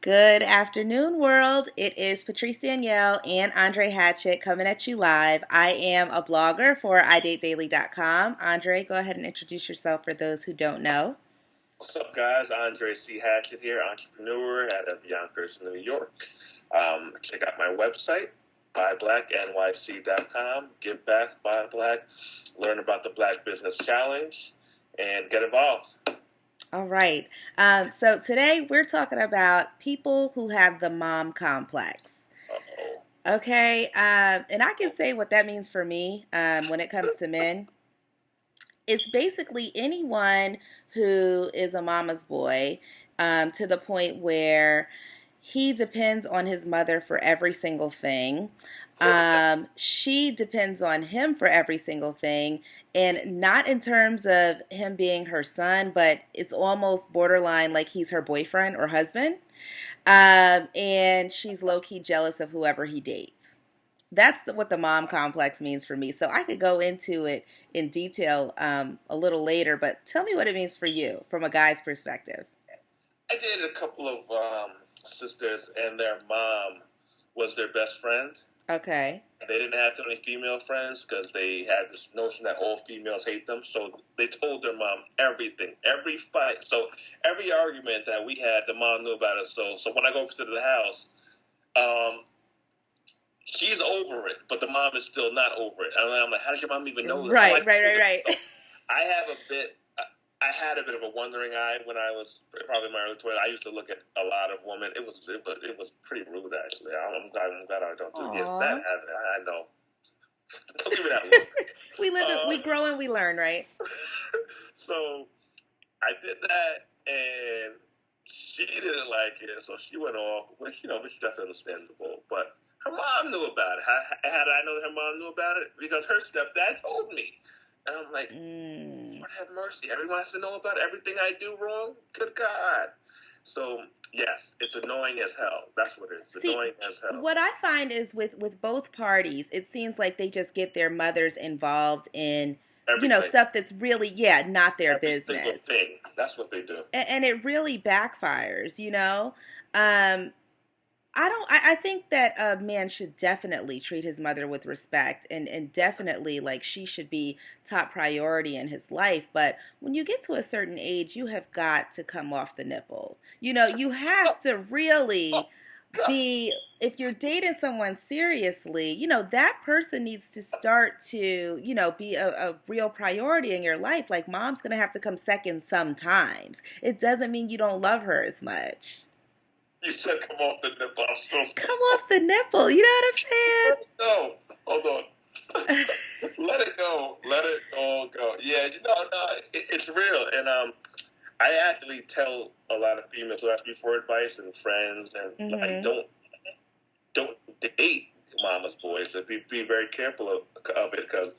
Good afternoon, world. It is Patrice-Danielle and Andre Hatchett coming at you live. I am a blogger for idatedaily.com. Andre, go ahead and introduce yourself for those who don't know. What's up, guys? Andre Hatchett here, entrepreneur out of Yonkers, New York. Check out my website, buyblacknyc.com. Give back, buy black, learn about the Black Business Challenge, and get involved. All right. So today we're talking about people who have the mom complex. Uh-oh. Okay. And I can say what that means for me when it comes to men. It's basically anyone who is a mama's boy to the point where he depends on his mother for every single thing. She depends on him for every single thing, and not in terms of him being her son, but it's almost borderline like he's her boyfriend or husband. And she's low-key jealous of whoever he dates. That's what the mom complex means for me. So I could go into it in detail a little later, but tell me what it means for you from a guy's perspective. I dated a couple of sisters, and their mom was their best friend. Okay. They didn't have too many female friends because they had this notion that all females hate them. So they told their mom everything, every fight. So every argument that we had, the mom knew about it. So when I go over to the house, she's over it, but the mom is still not over it. And I'm like, how does your mom even know this? Right. So I had a bit of a wondering eye when I was probably in my early 20s. I used to look at a lot of women. It was pretty rude, actually. I'm glad I don't do it. That habit, I know. Don't give me that look. We grow and we learn, right? So I did that, and she didn't like it, so she went off, which is definitely understandable. But her mom knew about it. How did I know that her mom knew about it? Because her stepdad told me. And I'm like, Lord have mercy. Everyone has to know about everything I do wrong? Good God. So, yes, it's annoying as hell. That's what it is. Annoying as hell. What I find is with both parties, it seems like they just get their mothers involved in, everything. Stuff that's really, not their Every business. Single thing. That's what they do. And it really backfires, I think that a man should definitely treat his mother with respect and definitely like she should be top priority in his life. But when you get to a certain age, you have got to come off the nipple. You have to really be, if you're dating someone seriously, that person needs to start to, be a real priority in your life. Like mom's going to have to come second sometimes. It doesn't mean you don't love her as much. You said come off the nipple. I'm so sorry. Come off the nipple. You know what I'm saying? No. Hold on. Let it go. Let it all go. Yeah, it's real. And I actually tell a lot of females who ask me for advice and friends, and like, don't date mama's boys. So be very careful of it, because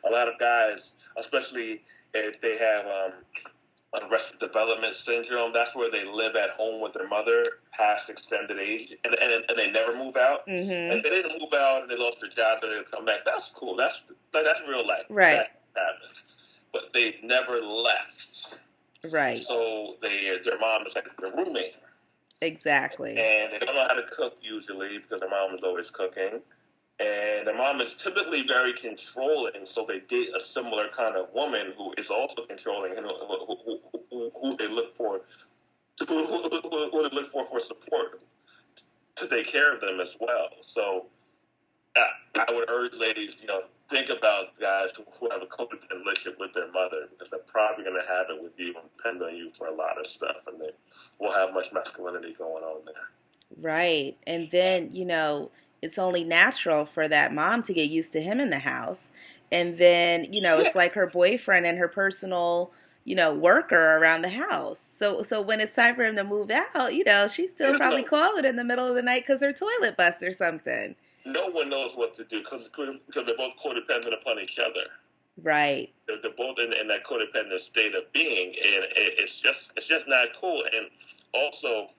a lot of guys, especially if they have Arrested Development Syndrome, that's where they live at home with their mother past extended age, and they never move out. Mm-hmm. And they didn't move out, and they lost their job, and they come back. That's cool. That's real life. Right. That happens. But they never left. Right. So their mom is like their roommate. Exactly. And they don't know how to cook usually because their mom is always cooking. And their mom is typically very controlling, so they date a similar kind of woman who is also controlling, and who they look for, who they look for support to take care of them as well. So I would urge ladies, think about guys who have a codependent relationship with their mother, because they're probably going to have it with you and depend on you for a lot of stuff, and they won't have much masculinity going on there. Right. And then, it's only natural for that mom to get used to him in the house. And then, it's like her boyfriend and her personal, worker around the house. So when it's time for him to move out, she's still probably calling in the middle of the night because her toilet bust or something. No one knows what to do because they're both codependent upon each other. Right. They're both in that codependent state of being, and it's just not cool. And also,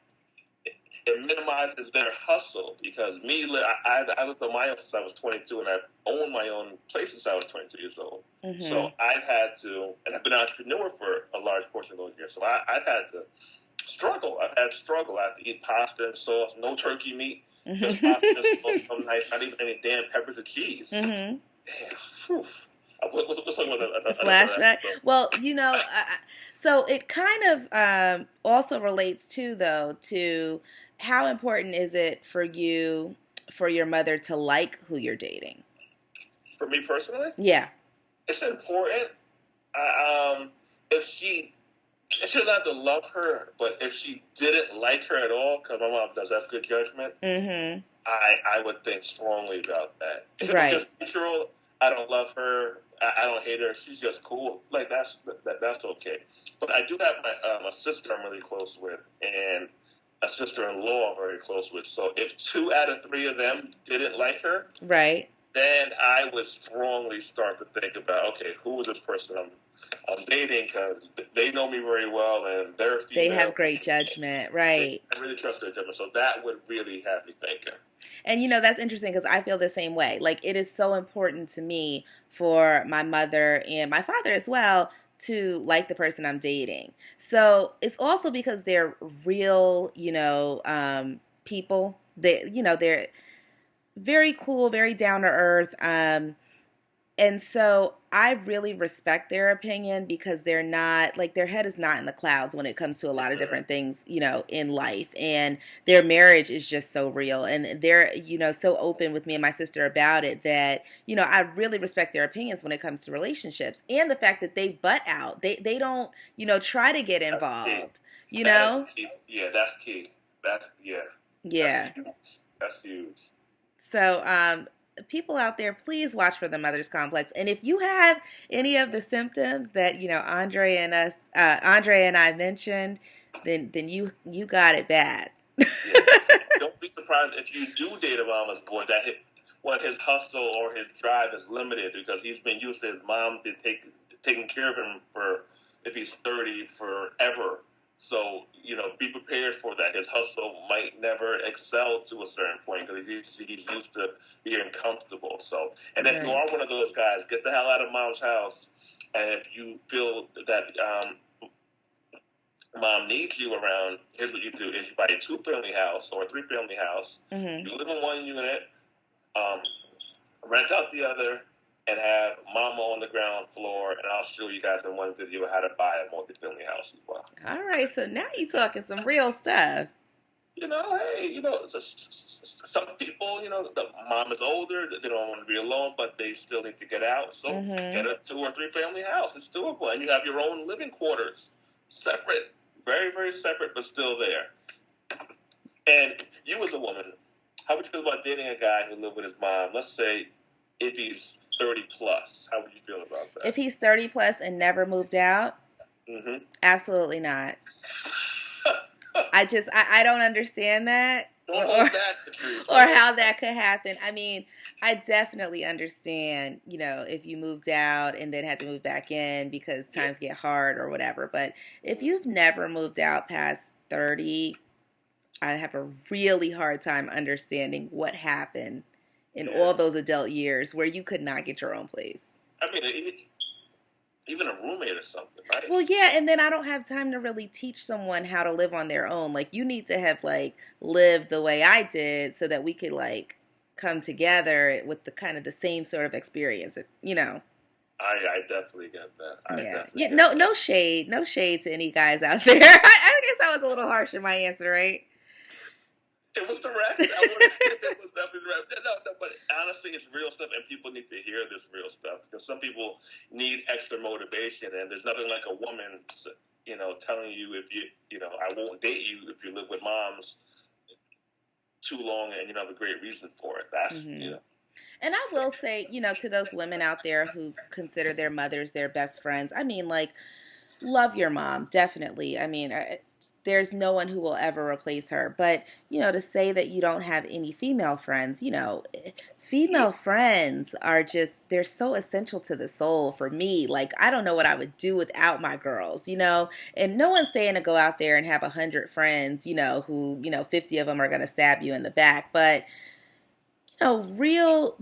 it minimizes their hustle, because I lived on my own since I was 22, and I've owned my own place since I was 22 years old. Mm-hmm. So I've had to, and I've been an entrepreneur for a large portion of those years, so I've had to struggle. struggle. I've had struggle. I have to eat pasta and sauce, no turkey meat, just pasta and sauce, some nice, not even any damn peppers or cheese. Mm-hmm. Damn. Whew. What's talking about The another flashback. episode? Well, so it kind of also relates too, though, to how important is it for you, for your mother to like who you're dating? For me personally, Yeah. it's important. If she doesn't have to love her, but if she didn't like her at all, because my mom does have good judgment, Mm-hmm. I would think strongly about that. If it was Right. just neutral, I don't love her, I don't hate her, she's just cool. Like that's okay. But I do have a sister I'm really close with, and a sister-in-law I'm very close with. So if 2 out of 3 of them didn't like her, Right. then I would strongly start to think about, okay, who is this person I'm dating, because they know me very well and they're female. They have great judgment, right? I really trust their judgment, so that would really have me thinking. And that's interesting because I feel the same way. Like, it is so important to me for my mother and my father as well to like the person I'm dating. So it's also because they're real, people. They're very cool, very down to earth. And so I really respect their opinion because they're not, like, their head is not in the clouds when it comes to a lot of different things, in life. And their marriage is just so real. And they're, so open with me and my sister about it that, I really respect their opinions when it comes to relationships. And the fact that they butt out. They don't, try to get involved, That's key. Yeah, that's key. Yeah. That's huge. So, people out there, please watch for the mother's complex. And if you have any of the symptoms that Andre and I mentioned, then you got it bad. Yeah. Don't be surprised if you do date a mama's boy that his hustle or his drive is limited because he's been used to his mom taking care of him for, if he's 30, forever. So, be prepared for that. His hustle might never excel to a certain point because he's used to being comfortable. So, and if you are one of those guys, get the hell out of mom's house. And if you feel that mom needs you around, here's what you do: is you buy a 2-family house or a 3-family house. Mm-hmm. You live in one unit, rent out the other, and have mama on the ground floor, and I'll show you guys in one video how to buy a multi-family house as well. All right, so now you're talking some real stuff. Hey, some people, the mom is older, they don't want to be alone, but they still need to get out. So get a 2 or 3-family house. It's doable, and you have your own living quarters, separate, very, very separate, but still there. And you as a woman, how would you feel about dating a guy who lived with his mom? Let's say if he's 30 plus, how would you feel about that? If he's 30 plus and never moved out, absolutely not. I don't understand that. Don't hold back, Patrice. Or how that could happen. I mean, I definitely understand, if you moved out and then had to move back in because times get hard or whatever. But if you've never moved out past 30, I have a really hard time understanding what happened in all those adult years where you could not get your own place. I mean, even a roommate or something, right? Well, yeah, and then I don't have time to really teach someone how to live on their own. Like, you need to have, lived the way I did so that we could, come together with the kind of the same sort of experience, I definitely get that. No shade to any guys out there. I guess I was a little harsh in my answer, right? It was direct. It was definitely direct. No, but honestly, it's real stuff, and people need to hear this real stuff because some people need extra motivation, and there's nothing like a woman, telling you I won't date you if you live with moms too long and you don't have a great reason for it. That's And I will say, to those women out there who consider their mothers their best friends, I mean, love your mom, definitely. I mean, there's no one who will ever replace her. But, to say that you don't have any female friends, female friends are just, they're so essential to the soul for me. I don't know what I would do without my girls, and no one's saying to go out there and have 100 friends, who, 50 of them are going to stab you in the back. But,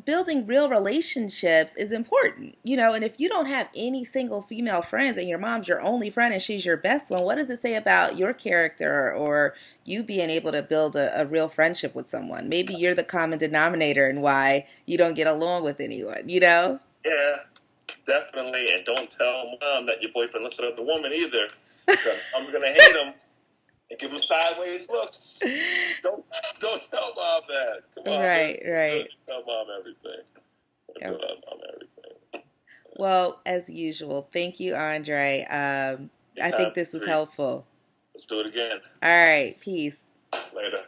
building real relationships is important, and if you don't have any single female friends and your mom's your only friend and she's your best one, what does it say about your character or you being able to build a real friendship with someone? Maybe you're the common denominator and why you don't get along with anyone. Yeah, definitely. And don't tell mom that your boyfriend looks at the woman either, because I'm gonna hate him and give him sideways looks. Don't tell mom that. Come on, Right, man. right. Tell mom everything. Yeah. Tell mom everything. Well, as usual, thank you, Andre. I think this was helpful. Let's do it again. All right, peace. Later.